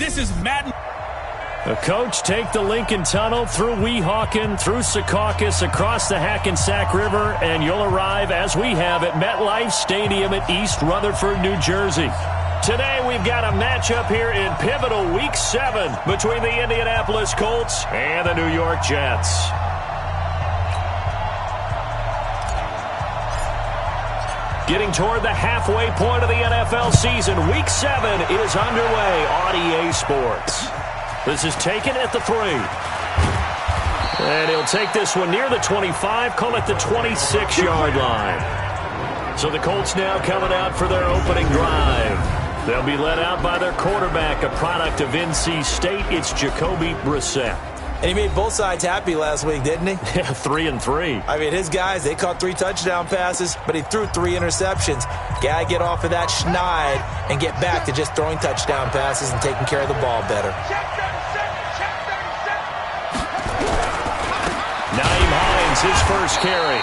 This is madness. The coach take the Lincoln Tunnel through Weehawken, through Secaucus, across the Hackensack River, and you'll arrive, as we have, at MetLife Stadium at East Rutherford, New Jersey. Today we've got a matchup here in pivotal Week 7 between the Indianapolis Colts and the New York Jets. Getting toward the halfway point of the NFL season, Week 7 is underway on EA Sports. This is taken at the 3. And he'll take this one near the 25, call it the 26-yard line. So the Colts now coming out for their opening drive. They'll be led out by their quarterback, a product of NC State. It's Jacoby Brissett. And he made both sides happy last week, didn't he? Yeah, 3-3. I mean, his guys, they caught 3 touchdown passes, but he threw 3 interceptions. Got to get off of that schneid and get back to just throwing touchdown passes and taking care of the ball better. Nyheim Hines, his first carry.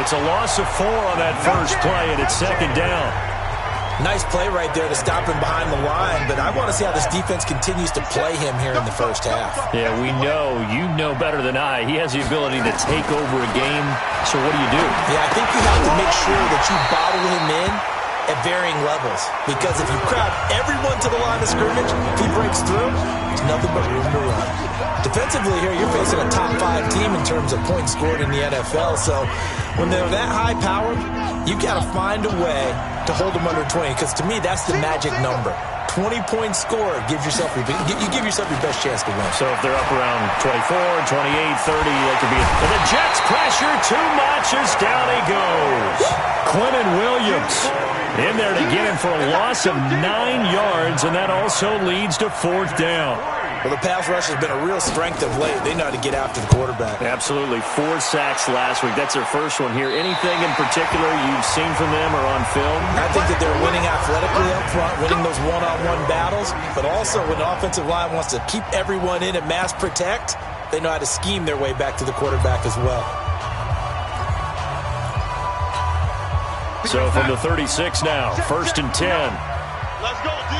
It's a loss of 4 on that first play, and it's second down. Nice play right there to stop him behind the line, but I want to see how this defense continues to play him here in the first half. Yeah, we know. You know better than I. He has the ability to take over a game, so what do you do? Yeah, I think you have to make sure that you bottle him in at varying levels, because if you crowd everyone to the line of scrimmage, if he breaks through, there's nothing but room to run. Defensively here, you're facing a top 5 team in terms of points scored in the NFL, so when they're that high-powered, you've got to find a way to hold them under 20, because to me, that's the magic number. 20 points scored, you give yourself your best chance to win. So if they're up around 24, 28, 30, they could be. And the Jets pressure too much as down he goes. Quinnen Williams in there to get him for a loss of 9 yards, and that also leads to 4th down. Well, the pass rush has been a real strength of late. They know how to get after the quarterback. Absolutely. 4 sacks last week. That's their first one here. Anything in particular you've seen from them or on film? I think that they're winning athletically up front, winning those one-on-one battles, but also when the offensive line wants to keep everyone in and mass protect, they know how to scheme their way back to the quarterback as well. So from the 36 now, 1st and 10. Let's go, D.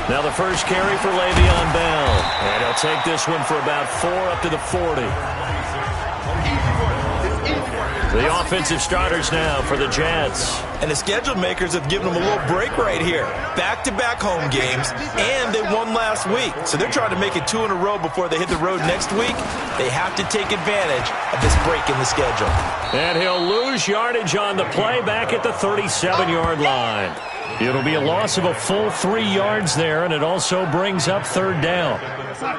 Now the first carry for Le'Veon Bell. And he'll take this one for about 4 up to the 40. The offensive starters now for the Jets. And the schedule makers have given them a little break right here. Back-to-back home games, and they won last week. So they're trying to make it 2 in a row before they hit the road next week. They have to take advantage of this break in the schedule. And he'll lose yardage on the play back at the 37-yard line. It'll be a loss of a full 3 yards there, and it also brings up 3rd down.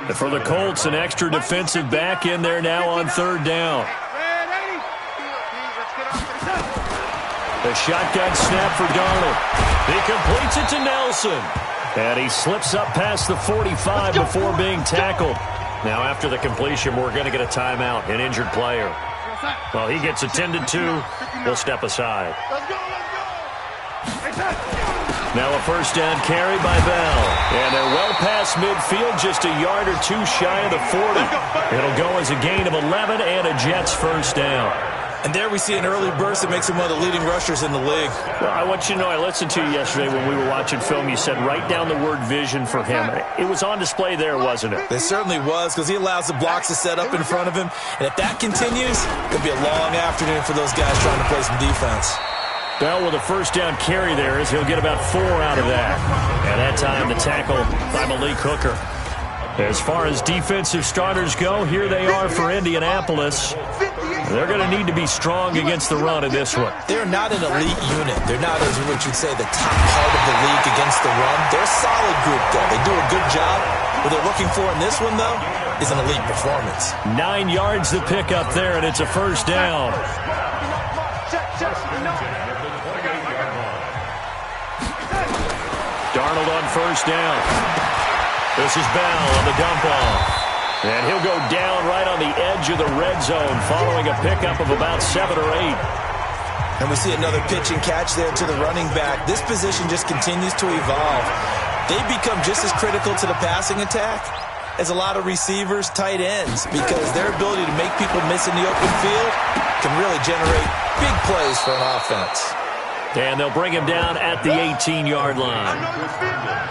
And for the Colts, an extra defensive back in there now on 3rd down. The shotgun snap for Darnold. He completes it to Nelson. And he slips up past the 45 before being tackled. Now after the completion, we're going to get a timeout, an injured player. Well, he gets attended to. We'll step aside. Now a first down carry by Bell. And they're well past midfield, just a yard or 2 shy of the 40. It'll go as a gain of 11 and a Jets first down. And there we see an early burst that makes him one of the leading rushers in the league. Well, I want you to know, I listened to you yesterday when we were watching film. You said write down the word vision for him. It was on display there, wasn't it? It certainly was, because he allows the blocks to set up in front of him. And if that continues, it'll be a long afternoon for those guys trying to play some defense. Bell with a first down carry there as he'll get about 4 out of that. And that time the tackle by Malik Hooker. As far as defensive starters go, here they are for Indianapolis. They're going to need to be strong against the run in this one. They're not an elite unit. They're not, as what you'd say, the top part of the league against the run. They're a solid group, though. They do a good job. What they're looking for in this one, though, is an elite performance. 9 yards to pick up there, and it's a first down. Darnold on first down. This is Bell on the dump off. And he'll go down right on the edge of the red zone following a pickup of about 7 or 8. And we see another pitch and catch there to the running back. This position just continues to evolve. They become just as critical to the passing attack as a lot of receivers, tight ends, because their ability to make people miss in the open field can really generate big plays for an offense. And they'll bring him down at the 18-yard line.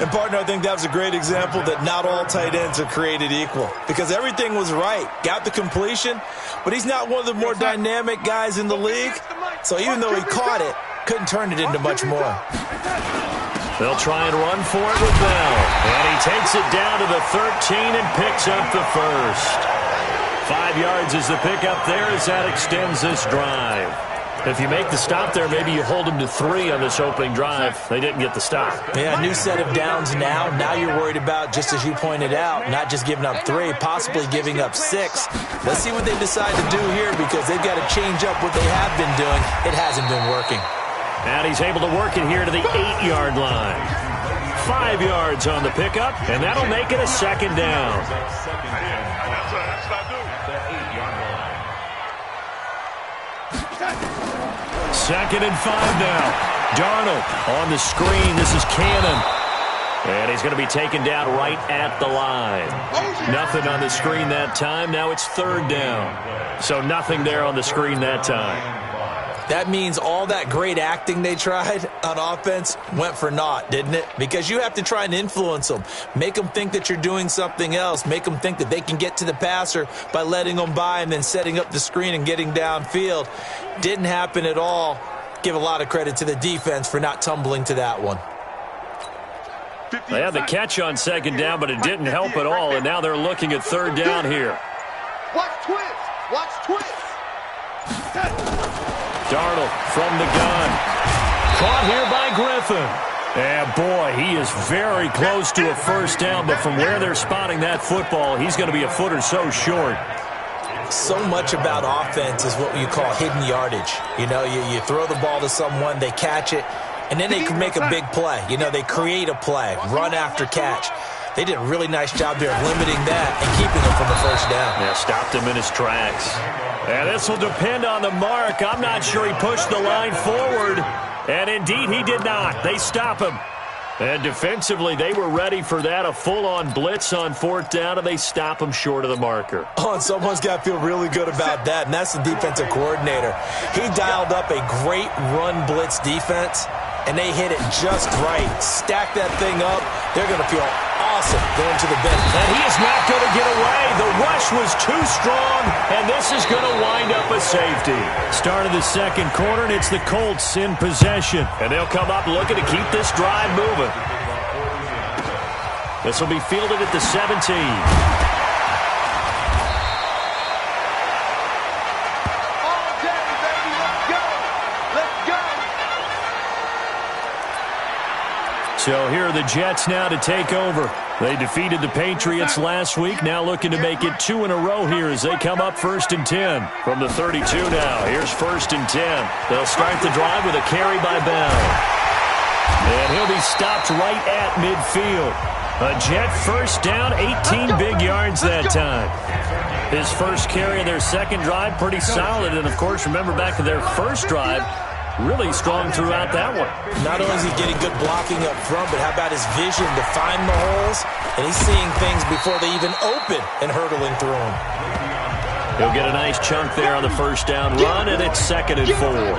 And, partner, I think that was a great example that not all tight ends are created equal because everything was right. Got the completion, but he's not one of the more dynamic guys in the league. So even though he caught it, couldn't turn it into much more. They'll try and run for it with Bell. And he takes it down to the 13 and picks up the first. 5 yards is the pickup there as that extends this drive. If you make the stop there, maybe you hold them to 3 on this opening drive. They didn't get the stop. Yeah, new set of downs now. Now you're worried about, just as you pointed out, not just giving up 3, possibly giving up 6. Let's see what they decide to do here because they've got to change up what they have been doing. It hasn't been working. And he's able to work it here to the 8-yard line. 5 yards on the pickup, and that'll make it a second down. Second and 5 now. Darnold on the screen. This is Cannon. And he's going to be taken down right at the line. Nothing on the screen that time. Now it's 3rd down. So nothing there on the screen that time. That means all that great acting they tried on offense went for naught, didn't it? Because you have to try and influence them. Make them think that you're doing something else. Make them think that they can get to the passer by letting them by and then setting up the screen and getting downfield. Didn't happen at all. Give a lot of credit to the defense for not tumbling to that one. They had the catch on 2nd down, but it didn't help at all, and now they're looking at 3rd down here. Watch twist. Watch twist. Darnold from the gun. Caught here by Griffin. And, boy, he is very close to a 1st down, but from where they're spotting that football, he's going to be a foot or so short. So much about offense is what you call hidden yardage. You know, you throw the ball to someone, they catch it, and then they can make a big play. You know, they create a play, run after catch. They did a really nice job there of limiting that and keeping him from the 1st down. Yeah, stopped him in his tracks. And this will depend on the mark. I'm not sure he pushed the line forward. And indeed, he did not. They stop him. And defensively, they were ready for that. A full-on blitz on 4th down, and they stop him short of the marker. Oh, and someone's got to feel really good about that, and that's the defensive coordinator. He dialed up a great run blitz defense, and they hit it just right. Stack that thing up. They're going to feel awesome going to the bench. And he is not going to get away. The rush was too strong, and this is going to wind up a safety. Start of the 2nd quarter, and it's the Colts in possession. And they'll come up looking to keep this drive moving. This will be fielded at the 17. So here are the Jets now to take over. They defeated the Patriots last week, now looking to make it 2 in a row here as they come up 1st and 10 from the 32 now. Here's 1st and 10. They'll start the drive with a carry by Bell. And he'll be stopped right at midfield. A Jet 1st down, 18 big yards that time. His first carry of their 2nd drive, pretty solid. And, of course, remember back to their 1st drive, really strong throughout that one. Not only is he getting good blocking up front, but how about his vision to find the holes? And he's seeing things before they even open and hurtling through them. He'll get a nice chunk there on the 1st down run, and it's 2nd and 4.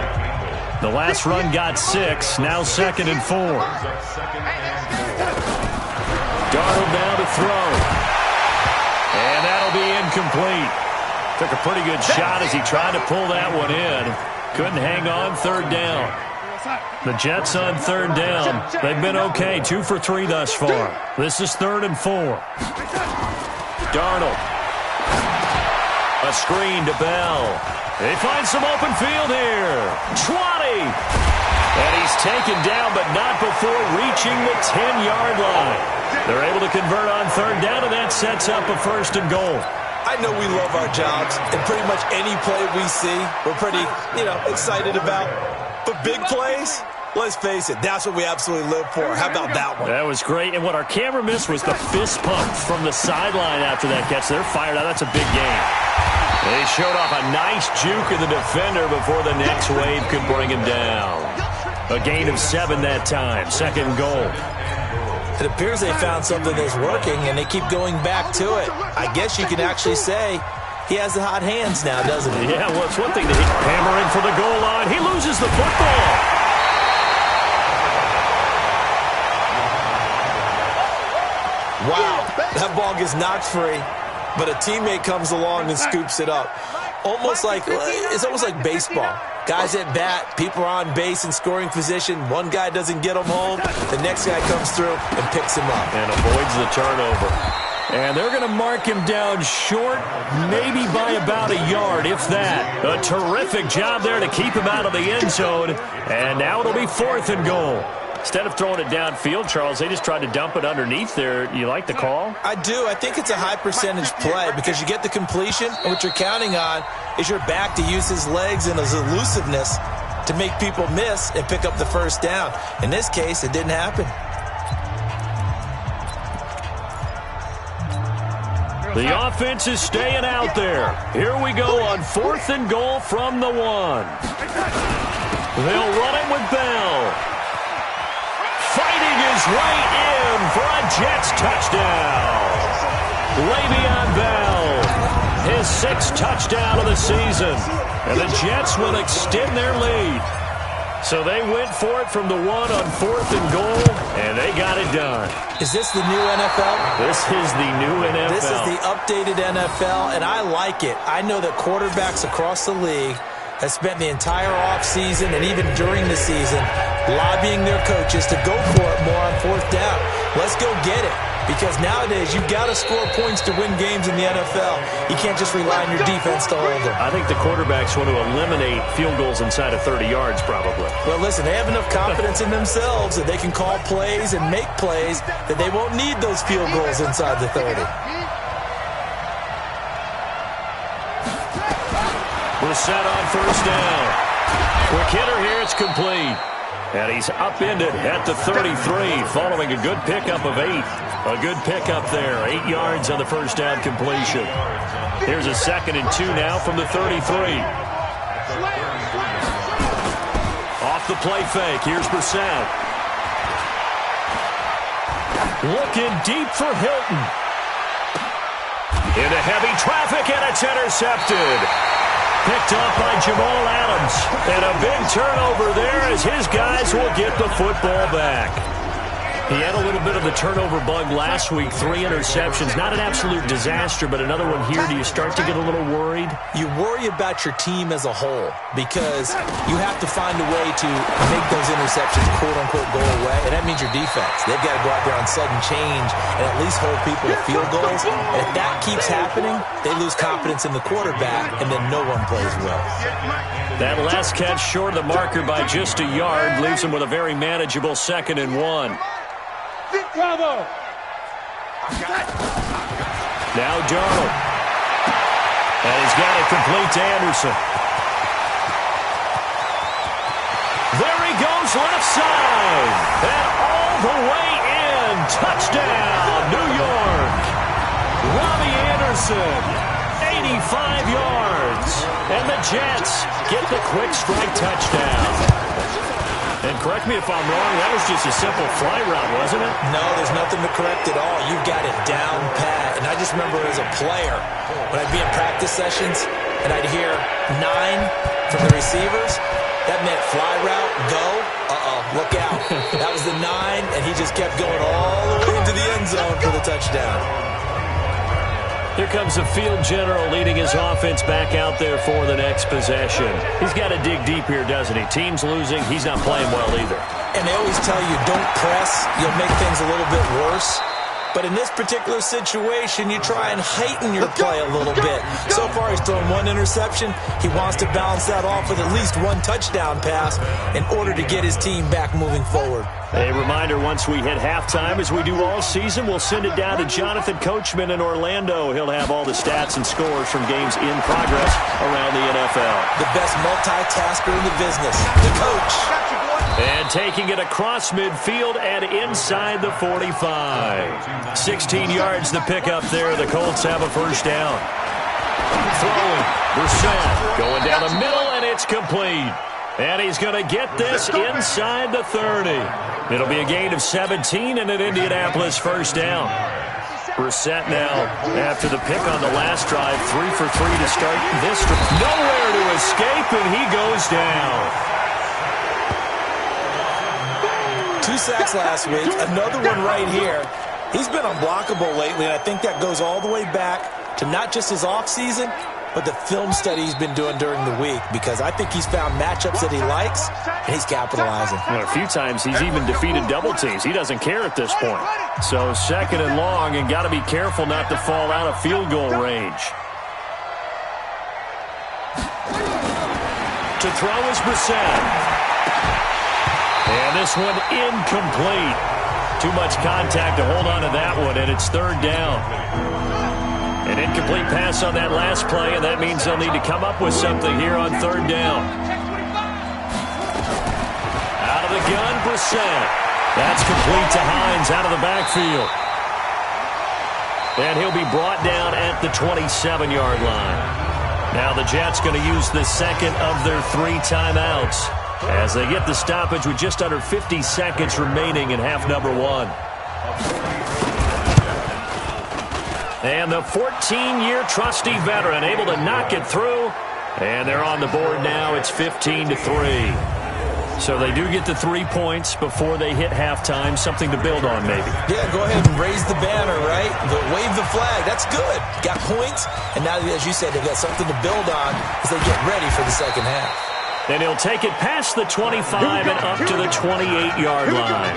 The last run got 6, now 2nd and 4. Darnold now to throw. And that'll be incomplete. Took a pretty good shot as he tried to pull that one in. Couldn't hang on, 3rd down. The Jets on 3rd down. They've been okay, 2 for 3 thus far. This is 3rd and 4. Darnold. A screen to Bell. They find some open field here. 20. And he's taken down, but not before reaching the 10-yard line. They're able to convert on 3rd down, and that sets up a 1st and goal. I know we love our jobs, and pretty much any play we see, we're pretty, excited about. But big plays, let's face it, that's what we absolutely live for. How about that one? That was great, and what our camera missed was the fist pump from the sideline after that catch. They're fired out. That's a big game. They showed off a nice juke of the defender before the next wave could bring him down. A gain of 7 that time, 2nd goal. It appears they found something that's working, and they keep going back to it. I guess you can actually say he has the hot hands now, doesn't he? Yeah, well, it's one thing to hammer in for the goal line. He loses the football. ball gets knocked free, but a teammate comes along and scoops it up. It's almost like baseball. Guys at bat, people are on base in scoring position. One guy doesn't get them home. The next guy comes through and picks him up. And avoids the turnover. And they're going to mark him down short, maybe by about a yard, if that. A terrific job there to keep him out of the end zone. And now it'll be 4th and goal. Instead of throwing it downfield, Charles, they just tried to dump it underneath there. You like the call? I do. I think it's a high percentage play because you get the completion, and what you're counting on is your back to use his legs and his elusiveness to make people miss and pick up the first down. In this case, it didn't happen. The offense is staying out there. Here we go on 4th and goal from the 1. They'll run it with Bell. Fighting his way in for a Jets touchdown. Le'Veon Bell, his 6th touchdown of the season. And the Jets will extend their lead. So they went for it from the 1 on 4th and goal, and they got it done. Is this the new NFL? This is the new NFL. This is the updated NFL, and I like it. I know that quarterbacks across the league have spent the entire offseason and even during the season lobbying their coaches to go for it more on 4th down. Let's go get it. Because nowadays, you've got to score points to win games in the NFL. You can't just rely on your defense to hold them. I think the quarterbacks want to eliminate field goals inside of 30 yards, probably. Well, listen, they have enough confidence in themselves that they can call plays and make plays that they won't need those field goals inside the 30. We're set on 1st down. Quick hitter here, it's complete. And he's upended at the 33 following a good pickup of 8. A good pickup there, 8 yards on the first down completion. Here's a 2nd and 2 now from the 33. Off the play fake, here's Brissett. Looking deep for Hilton. Into heavy traffic, and it's intercepted. Picked off by Jamal Adams. And a big turnover there as his guys will get the football back. He had a little bit of the turnover bug last week, 3 interceptions. Not an absolute disaster, but another one here. Do you start to get a little worried? You worry about your team as a whole because you have to find a way to make those interceptions, quote-unquote, go away, and that means your defense. They've got to go out there on sudden change and at least hold people to field goals. And if that keeps happening, they lose confidence in the quarterback, and then no one plays well. That last catch short of the marker by just a yard leaves them with a very manageable 2nd and 1. Bravo! Now Darnold. And he's got it complete to Anderson. There he goes, left side. And all the way in. Touchdown, New York. Robbie Anderson, 85 yards. And the Jets get the quick strike touchdown. And correct me if I'm wrong, that was just a simple fly route, wasn't it? No, there's nothing to correct at all. You've got it down pat. And I just remember as a player, when I'd be in practice sessions and I'd hear 9 from the receivers, that meant fly route, go, look out. That was the 9, and he just kept going all the way into the end zone for the touchdown. Here comes the field general leading his offense back out there for the next possession. He's got to dig deep here, doesn't he? Team's losing. He's not playing well either. And they always tell you, don't press. You'll make things a little bit worse. But in this particular situation, you try and heighten your play a little bit. So far, he's thrown 1 interception. He wants to balance that off with at least 1 touchdown pass in order to get his team back moving forward. A reminder, once we hit halftime, as we do all season, we'll send it down to Jonathan Coachman in Orlando. He'll have all the stats and scores from games in progress around the NFL. The best multitasker in the business, the coach. And taking it across midfield and inside the 45. 16 yards to pick up there. The Colts have a first down. Throwing. Brissett going down the middle, and it's complete. And he's going to get this inside the 30. It'll be a gain of 17 and an Indianapolis first down. Brissett now, after the pick on the last drive, 3 for 3 to start this drive. Nowhere to escape, and he goes down. 2 sacks last week, another one right here. He's been unblockable lately, and I think that goes all the way back to not just his offseason, but the film study he's been doing during the week, because I think he's found matchups that he likes, and he's capitalizing. Well, a few times he's even defeated double teams. He doesn't care at this point. So 2nd and long, and got to be careful not to fall out of field goal range. To throw is Brissett. And this one incomplete. Too much contact to hold on to that one, and it's 3rd down. An incomplete pass on that last play, and that means they'll need to come up with something here on 3rd down. Out of the gun, Brissett. That's complete to Hines out of the backfield. And he'll be brought down at the 27-yard line. Now the Jets going to use the second of their 3 timeouts as they get the stoppage with just under 50 seconds remaining in half number 1. And the 14-year trusty veteran able to knock it through. And they're on the board now. It's 15-3. So they do get the 3 points before they hit halftime. Something to build on, maybe. Yeah, go ahead and raise the banner, right? Wave the flag. That's good. Got points. And now, as you said, they've got something to build on as they get ready for the second half. And he'll take it past the 25 and up to the 28-yard line.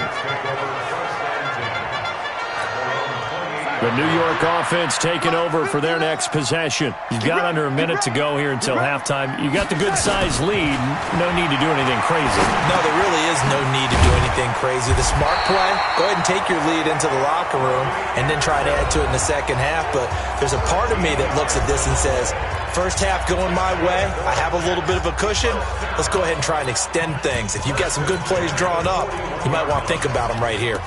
The New York offense taking over for their next possession. You've got under a minute to go here until halftime. You've got the good-sized lead. No need to do anything crazy. No, there really is no need to do anything crazy. The smart play, go ahead and take your lead into the locker room and then try to add to it in the second half. But there's a part of me that looks at this and says, first half going my way, I have a little bit of a cushion. Let's go ahead and try and extend things. If you've got some good plays drawn up, you might want to think about them right here.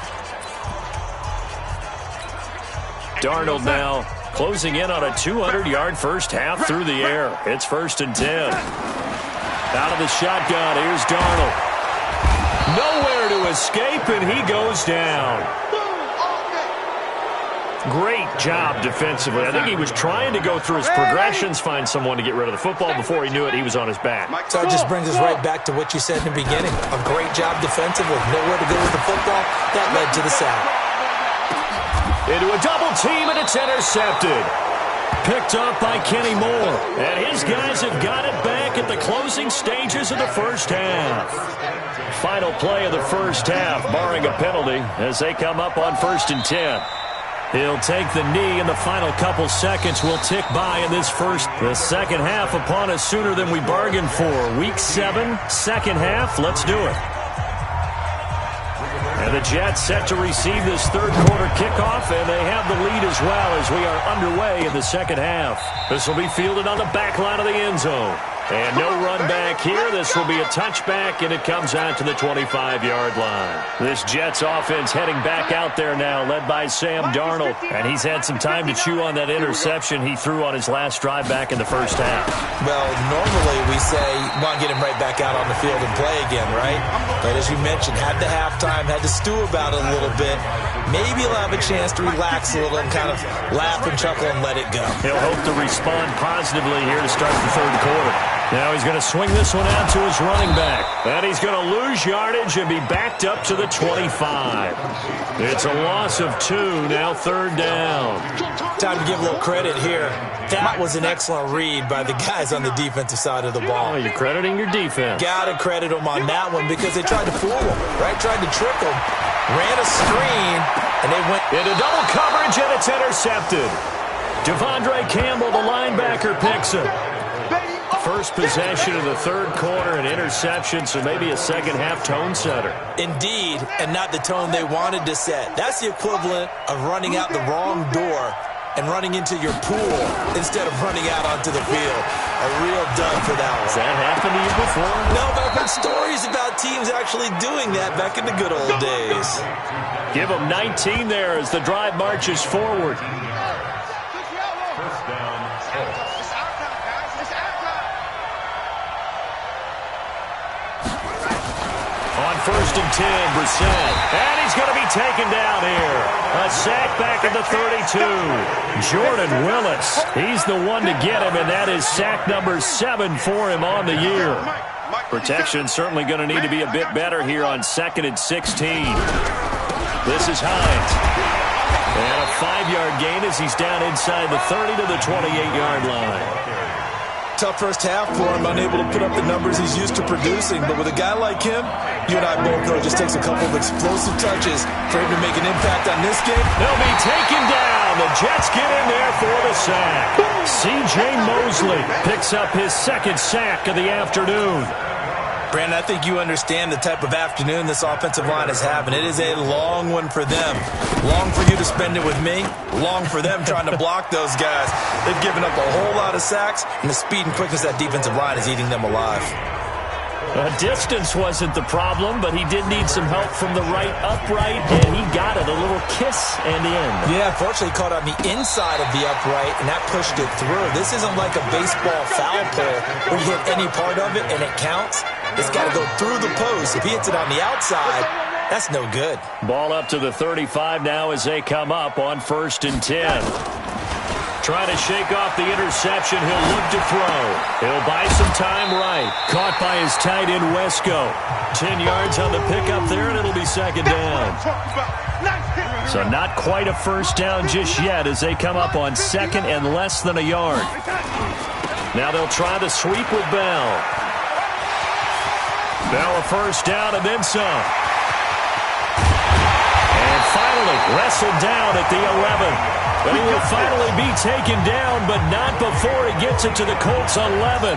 Darnold now closing in on a 200-yard first half through the air. It's 1st and 10. Out of the shotgun, here's Darnold. Nowhere to escape, and he goes down. Great job defensively. I think he was trying to go through his progressions, find someone to get rid of the football. Before he knew it, he was on his back. So it just brings us right back to what you said in the beginning. A great job defensively. Nowhere to go with the football. That led to the sack. Into a double team, and it's intercepted. Picked up by Kenny Moore. And his guys have got it back at the closing stages of the first half. Final play of the first half, barring a penalty, as they come up on 1st and 10. He'll take the knee, and the final couple seconds will tick by in this the second half upon us sooner than we bargained for. Week 7, second half. Let's do it. And the Jets set to receive this third quarter kickoff, and they have the lead as well as we are underway in the second half. This will be fielded on the back line of the end zone. And no run back here. This will be a touchback, and it comes out to the 25-yard line. This Jets offense heading back out there now, led by Sam Darnold. And he's had some time to chew on that interception he threw on his last drive back in the first half. Well, normally we say, well, get him right back out on the field and play again, right? But as you mentioned, had the halftime, had to stew about it a little bit. Maybe he'll have a chance to relax a little and kind of laugh and chuckle and let it go. He'll hope to respond positively here to start the third quarter. Now he's going to swing this one out to his running back. And he's going to lose yardage and be backed up to the 25. It's a loss of 2, now third down. Time to give a little credit here. That was an excellent read by the guys on the defensive side of the ball. Oh, you're crediting your defense. Got to credit them on that one because they tried to fool them, right? Tried to trick them. Ran a screen, and they went into double coverage, and it's intercepted. Devondre Campbell, the linebacker, picks it. First possession of the third quarter, an interception, so maybe a second-half tone setter. Indeed, and not the tone they wanted to set. That's the equivalent of running out the wrong door and running into your pool instead of running out onto the field. A real dud for that one. Has that happened to you before? No, but I've heard stories about teams actually doing that back in the good old days. Give them 19 there as the drive marches forward. First and 10, Brissett. And he's going to be taken down here. A sack back at the 32. Jordan Willis. He's the one to get him, and that is sack number 7 for him on the year. Protection certainly going to need to be a bit better here on 2nd and 16. This is Hines. And a 5-yard gain as he's down inside the 30 to the 28-yard line. Tough first half for him, unable to put up the numbers he's used to producing. But with a guy like him, you and I both know it just takes a couple of explosive touches for him to make an impact on this game. They'll be taken down. The Jets get in there for the sack. C.J. Mosley picks up his second sack of the afternoon. Brandon, I think you understand the type of afternoon this offensive line is having. It is a long one for them. Long for you to spend it with me. Long for them trying to block those guys. They've given up a whole lot of sacks, and the speed and quickness of that defensive line is eating them alive. Distance wasn't the problem, but he did need some help from the right upright, and he got it. A little kiss and in. Yeah, unfortunately caught on the inside of the upright, and that pushed it through. This isn't like a baseball foul pole where you hit any part of it and it counts. It's got to go through the post. If he hits it on the outside, that's no good. Ball up to the 35 now as they come up on 1st and 10. Trying to shake off the interception. He'll look to throw. He'll buy some time right. Caught by his tight end, Wesco. 10 yards on the pickup there, and it'll be 2nd down. So not quite a first down just yet as they come up on 2nd and less than a yard. Now they'll try the sweep with Bell. Bell a first down and then some. And finally wrestled down at the 11. But he will finally be taken down, but not before he gets it to the Colts 11.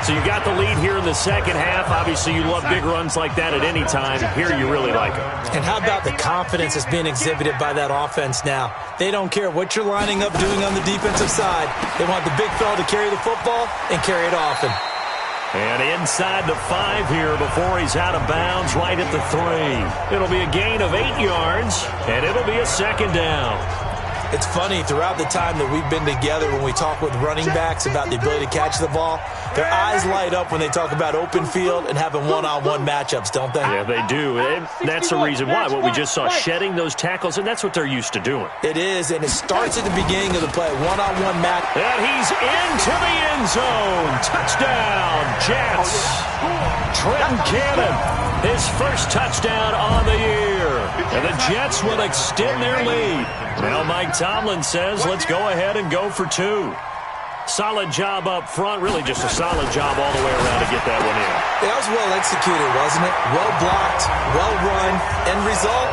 So you got the lead here in the second half. Obviously, you love big runs like that at any time. Here, you really like them. And how about the confidence that's being exhibited by that offense now? They don't care what you're lining up doing on the defensive side. They want the big fella to carry the football and carry it often. And inside the 5 here before he's out of bounds right at the 3. It'll be a gain of 8 yards, and it'll be a 2nd down. It's funny, throughout the time that we've been together, when we talk with running backs about the ability to catch the ball, their eyes light up when they talk about open field and having one-on-one matchups, don't they? Yeah, they do. And that's the reason why. What we just saw, shedding those tackles, and that's what they're used to doing. It is, and it starts at the beginning of the play. One-on-one match. And he's into the end zone. Touchdown, Jets. Trenton Cannon, his first touchdown on the year. And the Jets will extend their lead. Now Mike Tomlin says, let's go ahead and go for 2. Solid job up front. Really just a solid job all the way around to get that one in. That was well executed, wasn't it? Well blocked, well run. End result,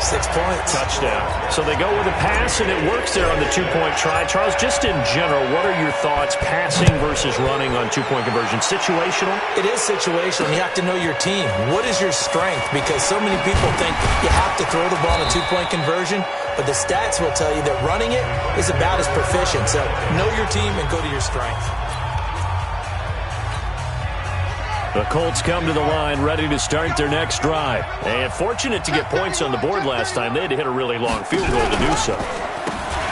6 points. Touchdown. So they go with a pass, and it works there on the 2-point try. Charles, just in general, what are your thoughts passing versus running on 2-point conversion? Situational? It is situational. You have to know your team. What is your strength? Because so many people think you have to throw the ball in a 2-point conversion, but the stats will tell you that running it is about as proficient. So know your team and go to your strength. The Colts come to the line ready to start their next drive. And fortunate to get points on the board last time. They had to hit a really long field goal to do so.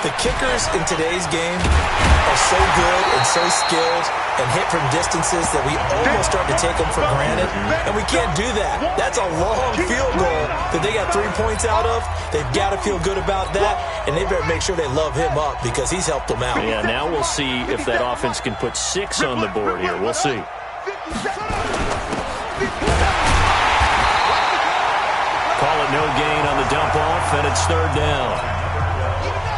The kickers in today's game are so good and so skilled and hit from distances that we almost start to take them for granted. And we can't do that. That's a long field goal that they got 3 points out of. They've got to feel good about that. And they better make sure they love him up because he's helped them out. Yeah, now we'll see if that offense can put 6 on the board here. We'll see. Call it no gain on the dump off, and it's 3rd down.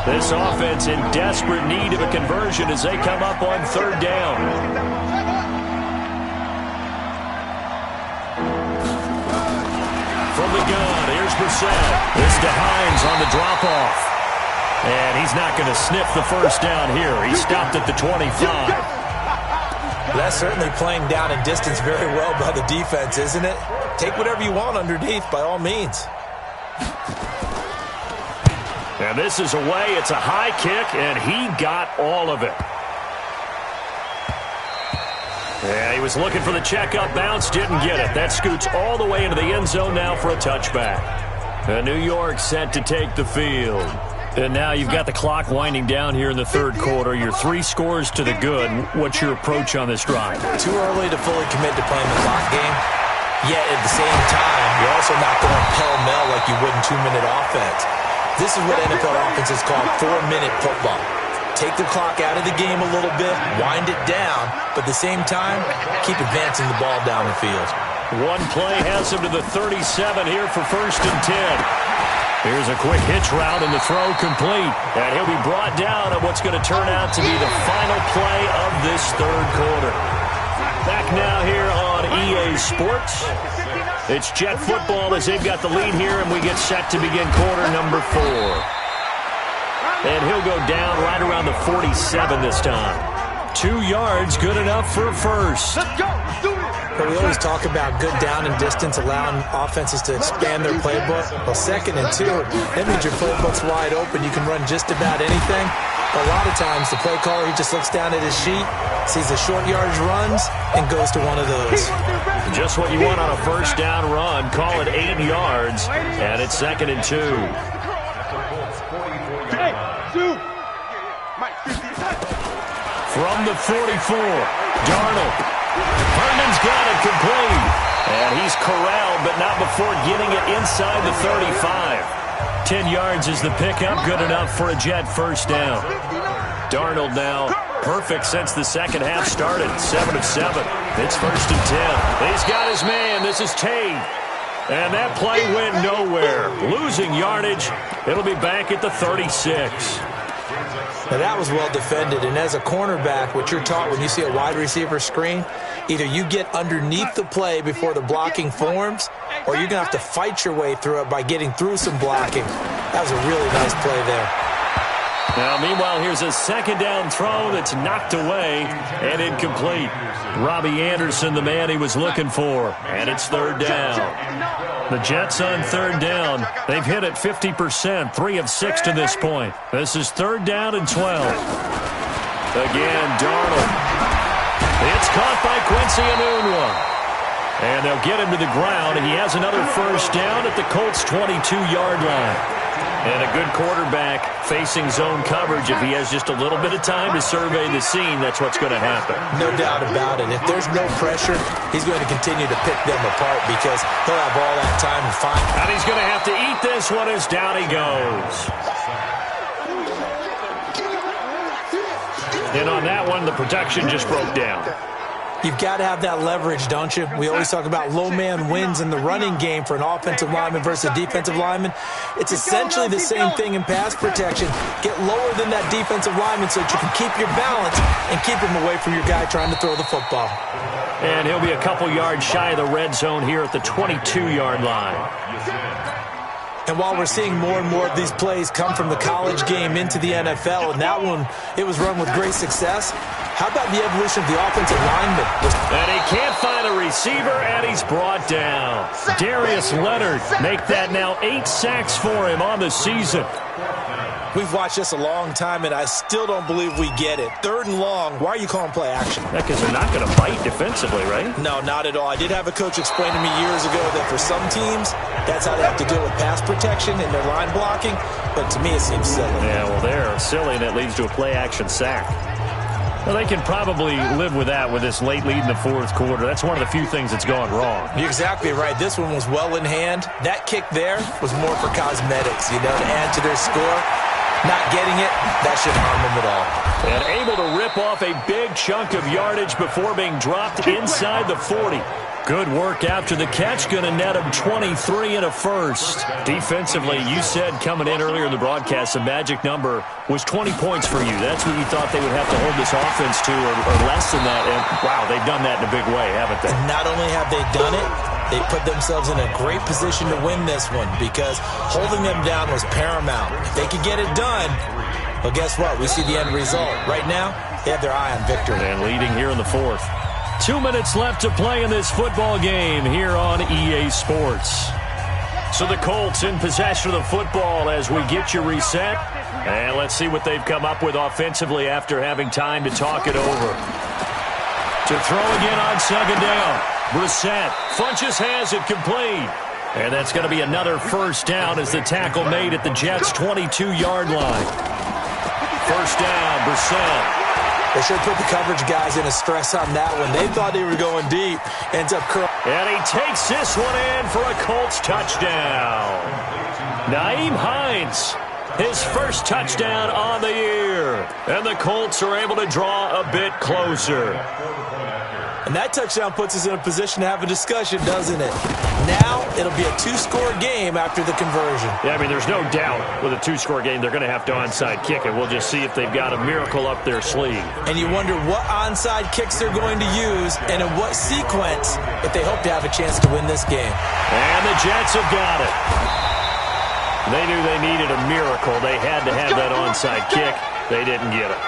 This offense in desperate need of a conversion as they come up on 3rd down. From the gun, here's Brissett. This to Hines on the drop-off. And he's not going to sniff the first down here. He stopped at the 25. That's certainly playing down and distance very well by the defense, isn't it? Take whatever you want underneath, by all means. And this is away. It's a high kick, and he got all of it. Yeah, he was looking for the checkup bounce, didn't get it. That scoots all the way into the end zone now for a touchback. And New York set to take the field. And now you've got the clock winding down here in the 3rd quarter. You're 3 scores to the good. What's your approach on this drive? Too early to fully commit to playing the clock game. Yet at the same time, you're also not going pell-mell like you would in 2-minute offense. This is what NFL offenses call 4-minute football. Take the clock out of the game a little bit, wind it down, but at the same time, keep advancing the ball down the field. One play has him to the 37 here for 1st and 10. Here's a quick hitch route, and the throw complete. And he'll be brought down on what's going to turn out to be the final play of this third quarter. Back now here on EA Sports. It's Jet football as they've got the lead here, and we get set to begin quarter number 4. And he'll go down right around the 47 this time. 2 yards, good enough for a first. Let's go. Do it. But we always talk about good down and distance, allowing offenses to expand their playbook. Well, 2nd and 2, that means your playbook's wide open. You can run just about anything. But a lot of times, the play caller, he just looks down at his sheet, sees the short yardage runs, and goes to one of those. Just what you want on a first down run. Call it 8 yards, and it's 2nd and 2. Hey, two. From the 44, Darnold. Herndon's got it complete. And he's corralled, but not before getting it inside the 35. 10 yards is the pickup, good enough for a Jet first down. Darnold now perfect since the second half started, 7 of 7. It's 1st and 10. He's got his man. This is Tate. And that play went nowhere. Losing yardage. It'll be back at the 36. Now, that was well defended, and as a cornerback, what you're taught when you see a wide receiver screen, either you get underneath the play before the blocking forms, or you're going to have to fight your way through it by getting through some blocking. That was a really nice play there. Now, meanwhile, here's a second down throw that's knocked away and incomplete. Robbie Anderson, the man he was looking for, and it's 3rd down. The Jets on 3rd down. They've hit it 50%, 3 of 6 to this point. This is 3rd down and 12. Again, Darnold. It's caught by Quincy Enunwa. And they'll get him to the ground, and he has another first down at the Colts' 22-yard line. And a good quarterback facing zone coverage. If he has just a little bit of time to survey the scene, that's what's going to happen. No doubt about it. If there's no pressure, he's going to continue to pick them apart because he'll have all that time to find. And he's going to have to eat this one as down he goes. And on that one, the protection just broke down. You've got to have that leverage, don't you? We always talk about low man wins in the running game for an offensive lineman versus a defensive lineman. It's essentially the same thing in pass protection. Get lower than that defensive lineman so that you can keep your balance and keep him away from your guy trying to throw the football. And he'll be a couple yards shy of the red zone here at the 22-yard line. And while we're seeing more and more of these plays come from the college game into the NFL, and that one, it was run with great success, how about the evolution of the offensive lineman? And he can't find a receiver, and he's brought down. Darius Leonard make that now 8 sacks for him on the season. We've watched this a long time, and I still don't believe we get it. 3rd and long, why are you calling play action? Because they're not going to bite defensively, right? No, not at all. I did have a coach explain to me years ago that for some teams, that's how they have to deal with pass protection and their line blocking, but to me it seems silly. Yeah, well, they're silly, and it leads to a play-action sack. Well, they can probably live with that with this late lead in the 4th quarter. That's one of the few things that's gone wrong. You're exactly right. This one was well in hand. That kick there was more for cosmetics, to add to their score. Not getting it, that shouldn't harm them at all. And able to rip off a big chunk of yardage before being dropped inside the 40. Good work after the catch, going to net him 23 and a first. Defensively, you said coming in earlier in the broadcast, the magic number was 20 points for you. That's what you thought they would have to hold this offense to, or less than that. And wow, they've done that in a big way, haven't they? And not only have they done it, they put themselves in a great position to win this one because holding them down was paramount. If they could get it done, well, guess what? We see the end result. Right now, they have their eye on victory. And leading here in the 4th. 2 minutes left to play in this football game here on EA Sports. So the Colts in possession of the football as we get you reset. And let's see what they've come up with offensively after having time to talk it over. To throw again on 2nd down. Brissett. Funches has it complete. And that's going to be another first down as the tackle made at the Jets' 22-yard line. First down, Brissett. They should put the coverage guys in a stress on that one. They thought they were going deep. Ends up curling. And he takes this one in for a Colts touchdown. Nyheim Hines, his first touchdown on the year. And the Colts are able to draw a bit closer. And that touchdown puts us in a position to have a discussion, doesn't it? Now, it'll be a two-score game after the conversion. Yeah, I mean, there's no doubt with a two-score game, they're going to have to onside kick it. We'll just see if they've got a miracle up their sleeve. And you wonder what onside kicks they're going to use and in what sequence if they hope to have a chance to win this game. And the Jets have got it. They knew they needed a miracle. They had to have that onside kick. They didn't get it.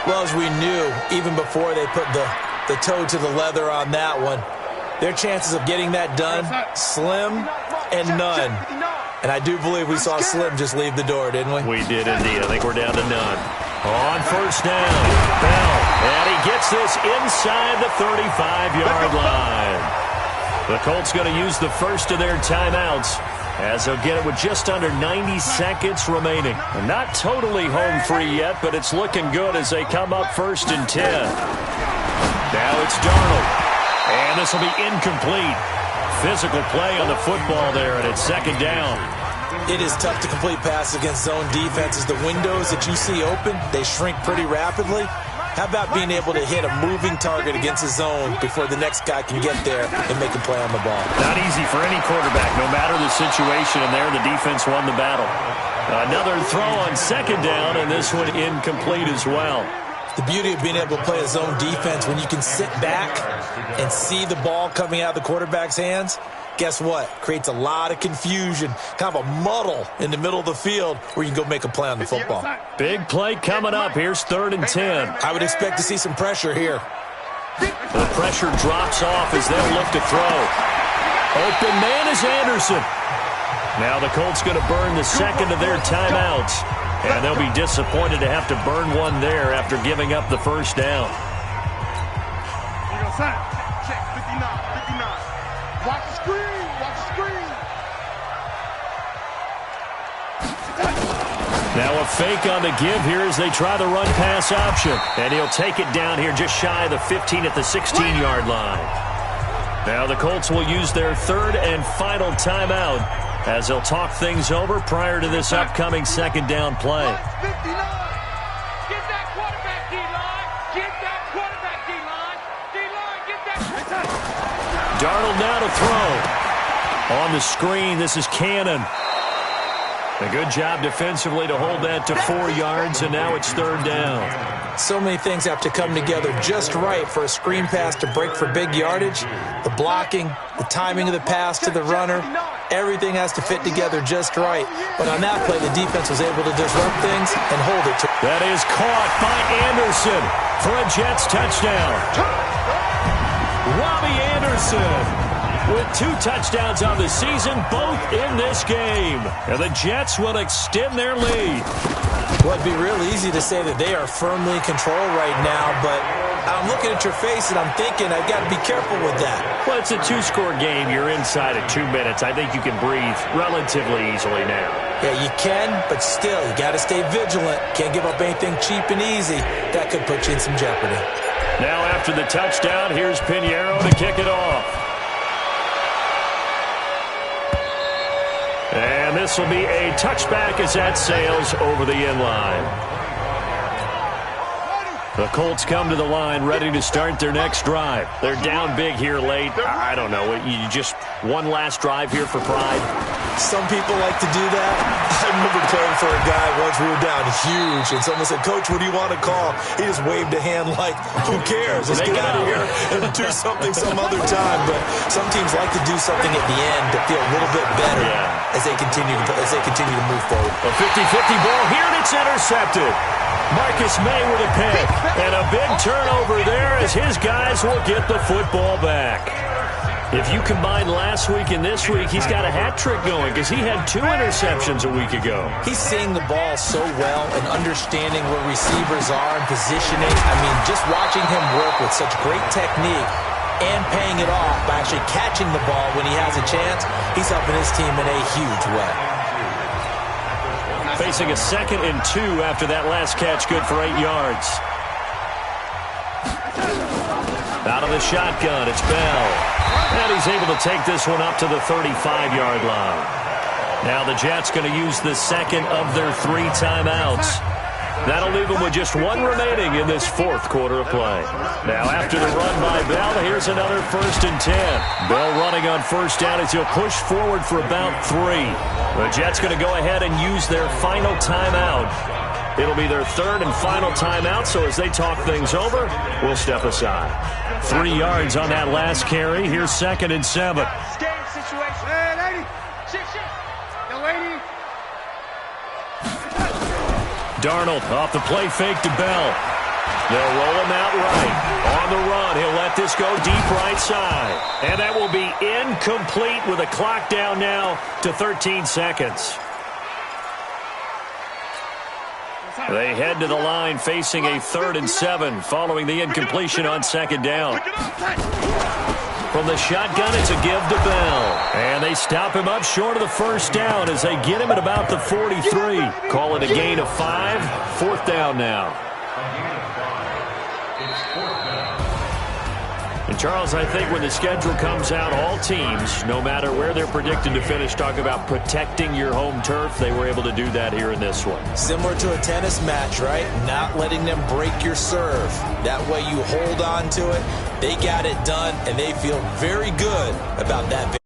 Well, as we knew, even before they put the toe to the leather on that one, their chances of getting that done, slim and none. And I do believe we saw Slim just leave the door, didn't we? We did indeed. I think we're down to none. On first down, Bell. And he gets this inside the 35-yard line. The Colts going to use the first of their timeouts, as they'll get it with just under 90 seconds remaining. And not totally home free yet, but it's looking good as they come up 1st and 10. Now it's Darnold. And this will be incomplete. Physical play on the football there, and it's 2nd down. It is tough to complete passes against zone defenses. The windows that you see open, they shrink pretty rapidly. How about being able to hit a moving target against a zone before the next guy can get there and make a play on the ball? Not easy for any quarterback, no matter the situation, and there the defense won the battle. Another throw on 2nd down, and this one incomplete as well. The beauty of being able to play a zone defense when you can sit back and see the ball coming out of the quarterback's hands, guess what? Creates a lot of confusion, kind of a muddle in the middle of the field where you can go make a play on the football. Big play coming up. Here's 3rd and 10. I would expect to see some pressure here. The pressure drops off as they'll look to throw. Open man is Anderson. Now the Colts going to burn the second of their timeouts. And they'll be disappointed to have to burn one there after giving up the first down. Check 59. Watch the screen. Watch the screen. Now a fake on the give here as they try the run-pass option. And he'll take it down here just shy of the 15 at the 16-yard line. Now the Colts will use their 3rd and final timeout as they'll talk things over prior to this upcoming 2nd down play. Get that quarterback, D-line. Get that quarterback, D-line. D-line, get that. Darnold now to throw. On the screen, this is Cannon. A good job defensively to hold that to 4 yards, and now it's 3rd down. So many things have to come together just right for a screen pass to break for big yardage. The blocking, the timing of the pass to the runner, everything has to fit together just right. But on that play, the defense was able to disrupt things and hold it. That is caught by Anderson for a Jets touchdown. Robbie Anderson with 2 touchdowns on the season, both in this game. And the Jets will extend their lead. Well, it'd be real easy to say that they are firmly in control right now, but I'm looking at your face and I'm thinking I've got to be careful with that. Well, it's a 2-score game. You're inside of 2 minutes. I think you can breathe relatively easily now. Yeah, you can, but still, you got to stay vigilant. Can't give up anything cheap and easy. That could put you in some jeopardy. Now after the touchdown, here's Pinheiro to kick it off. And this will be a touchback as that sails over the end line. The Colts come to the line ready to start their next drive. They're down big here late. I don't know. You just one last drive here for pride? Some people like to do that. I remember playing for a guy once. We were down huge, and someone said, "Coach, what do you want to call?" He just waved a hand like, "Who cares? Let's get out of here and do something some other time." But some teams like to do something at the end to feel a little bit better as they continue to move forward. A 50-50 ball here, and it's intercepted. Marcus May with a pick, and a big turnover there as his guys will get the football back. If you combine last week and this week, he's got a hat trick going because he had 2 interceptions a week ago. He's seeing the ball so well and understanding where receivers are and positioning. I mean, just watching him work with such great technique and paying it off by actually catching the ball when he has a chance, he's helping his team in a huge way. Facing a 2nd and 2 after that last catch, good for 8 yards. Out of the shotgun, it's Bell. And he's able to take this one up to the 35-yard line. Now the Jets going to use the second of their 3 timeouts. That'll leave them with just one remaining in this fourth quarter of play. Now, after the run by Bell, here's another 1st and 10. Bell running on first down as he'll push forward for about 3. The Jets going to go ahead and use their final timeout. It'll be their 3rd and final timeout, so as they talk things over, we'll step aside. 3 yards on that last carry. Here's 2nd and 7. Scary situation. Hey, lady. Shit. Yo, lady. Darnold off the play fake to Bell. They'll roll him out right. On the run, he'll let this go deep right side. And that will be incomplete with a clock down now to 13 seconds. They head to the line facing a 3rd and 7 following the incompletion on 2nd down. From the shotgun, it's a give to Bell. And they stop him up short of the 1st down as they get him at about the 43. Call it a gain of 5. 4th down now. And Charles, I think when the schedule comes out, all teams, no matter where they're predicted to finish, talk about protecting your home turf. They were able to do that here in this one. Similar to a tennis match, right? Not letting them break your serve. That way you hold on to it. They got it done, and they feel very good about that.